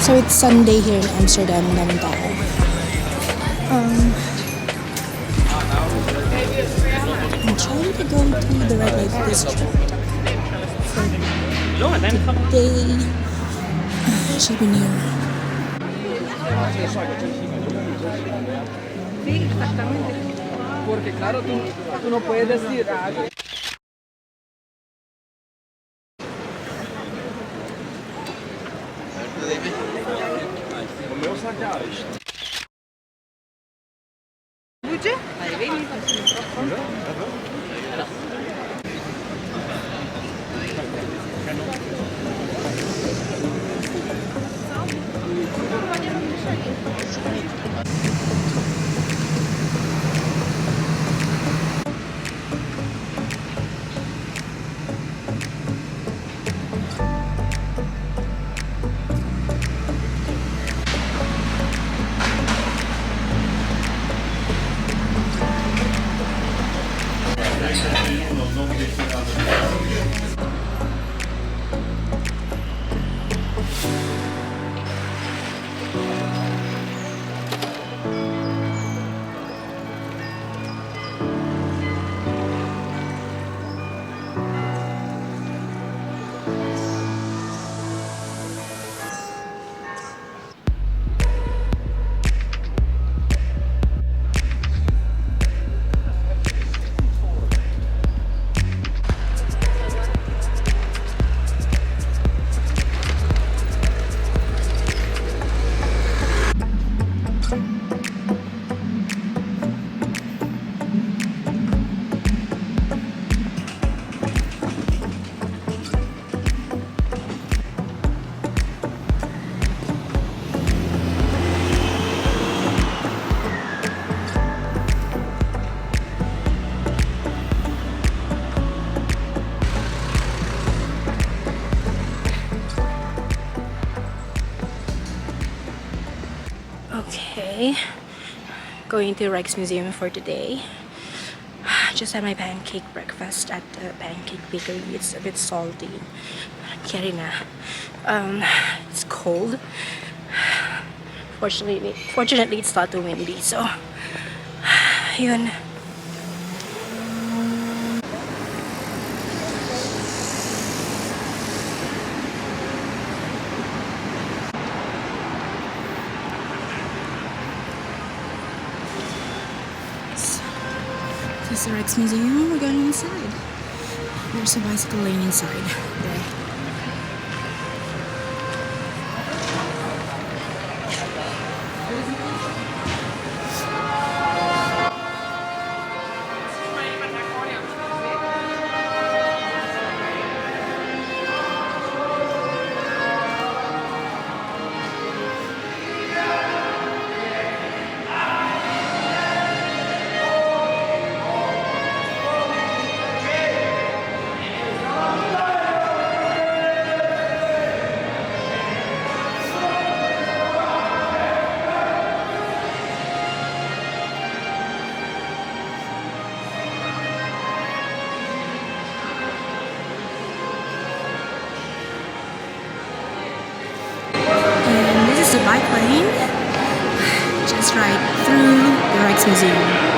So it's Sunday here in Amsterdam, daming tao. I'm trying to go to the red light district for today. Should be near. Sí, exactamente. Porque claro, tú no puedes decir algo. Buce? Hai venit? Okay, going to Rijksmuseum for today. Just had my pancake breakfast at the pancake bakery. It's a bit salty. Carry na. It's cold. Fortunately, it's not too windy. So, yun. This is the Rijksmuseum. We're going inside. There's a bicycle lane inside there. The bike lane just right through the Rijksmuseum.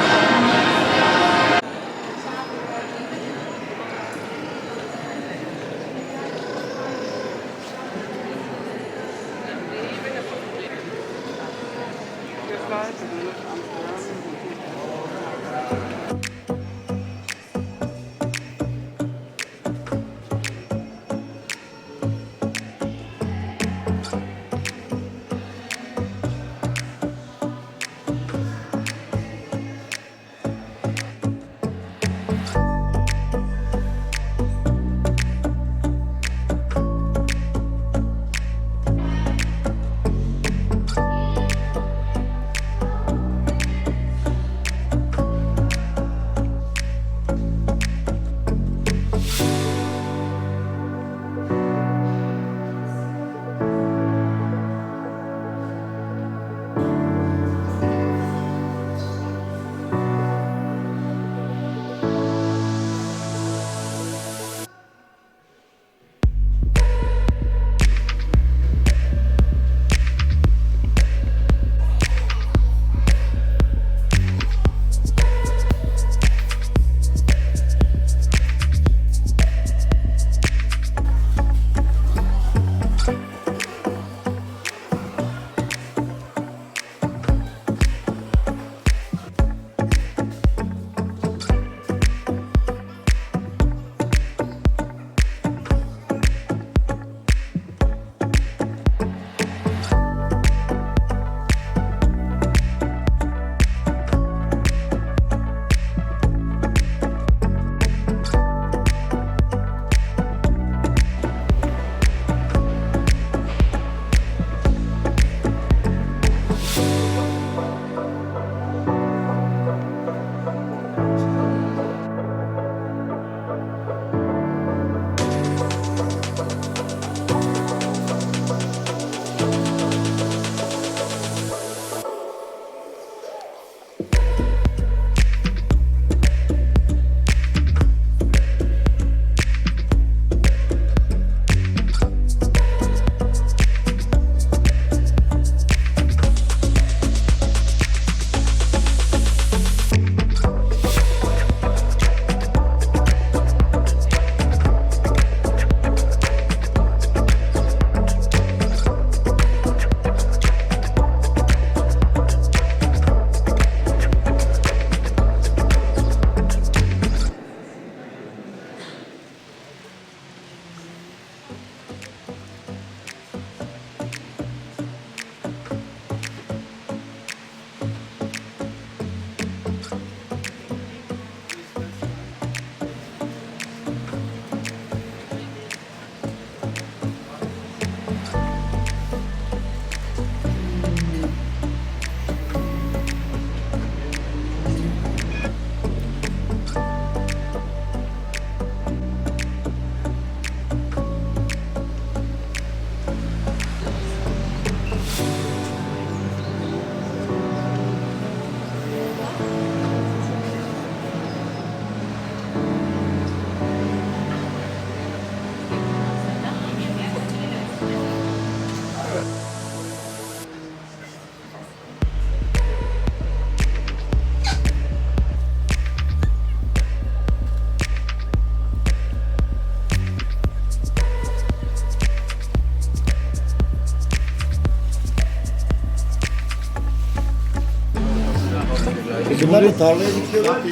tarlaya dikiyorlar.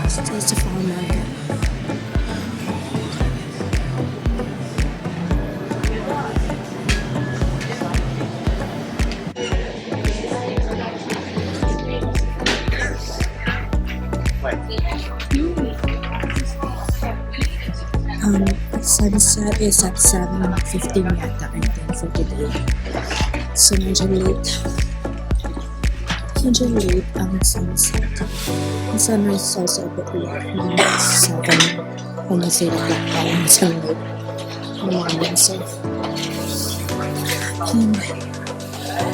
It's a farm market. Sunset is at 7:15 yata, I think, for today. So medyo late. Medyo late ang sunset. The sunrise is also a bit late. It's 7, almost 8 o'clock pa yung sunlight in the morning. So,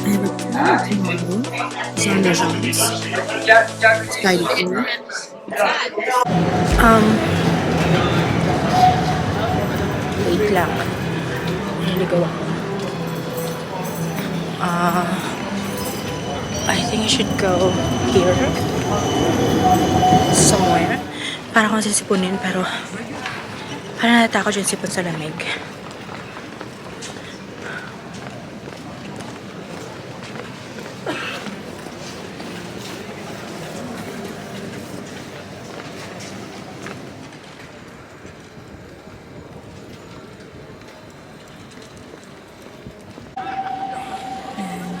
I have a plan tomorrow. It's on the Jeans. It's guided tour. Wait lang. Naligaw ako. I think I should go here. Somewhere. Para akong sisipunin, pero parang natakot yung sipon sa lamig.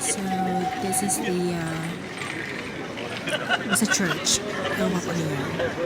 So, this is the, it's a church. Ewan ko niya.